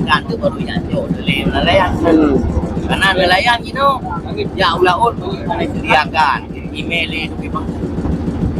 kan tu baru yang jauh nelayan. Karena nelayan ya ulaun disediakan email itu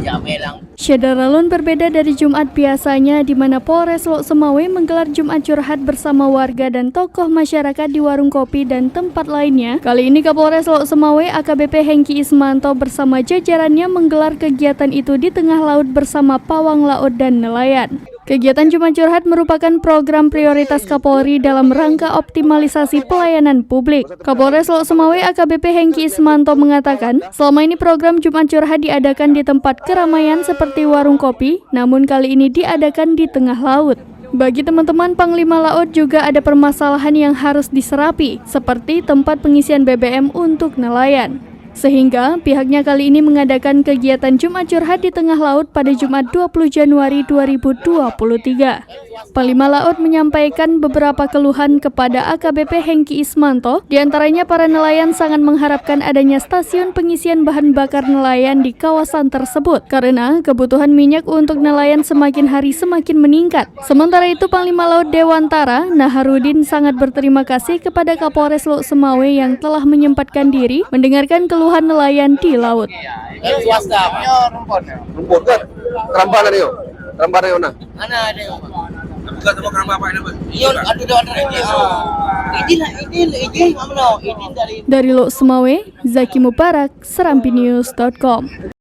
ya melang. Syederalun berbeda dari Jumat biasanya di mana Polres Lok Sumawe menggelar Jumat curhat bersama warga dan tokoh masyarakat di warung kopi dan tempat lainnya. Kali ini Kapolres Lok Sumawe AKBP Hengki Ismanto bersama jajarannya menggelar kegiatan itu di tengah laut bersama pawang laut dan nelayan. Kegiatan Jumat Curhat merupakan program prioritas Kapolri dalam rangka optimalisasi pelayanan publik. Kapolres Lok Sumawe AKBP Hengki Ismanto mengatakan, selama ini program Jumat Curhat diadakan di tempat keramaian seperti warung kopi, namun kali ini diadakan di tengah laut. Bagi teman-teman Panglima Laut juga ada permasalahan yang harus diserapi, seperti tempat pengisian BBM untuk nelayan. Sehingga pihaknya kali ini mengadakan kegiatan Jumat Curhat di tengah laut pada Jumat 20 Januari 2023. Panglima Laut menyampaikan beberapa keluhan kepada AKBP Hengki Ismanto, diantaranya para nelayan sangat mengharapkan adanya stasiun pengisian bahan bakar nelayan di kawasan tersebut, karena kebutuhan minyak untuk nelayan semakin hari semakin meningkat. Sementara itu Panglima Laut Dewantara Naharudin sangat berterima kasih kepada Kapolres Lok Sumawe yang telah menyempatkan diri mendengarkan keluhan nelayan di laut. Swasta Rumput kan? Kerambanan yuk. Kerambanan yuk nah. mana ada Bukan semua keramba apa ini, iya ada izin mana izin dari Dari Lok Sumawe, Zaki Mubarak, serampinews.com.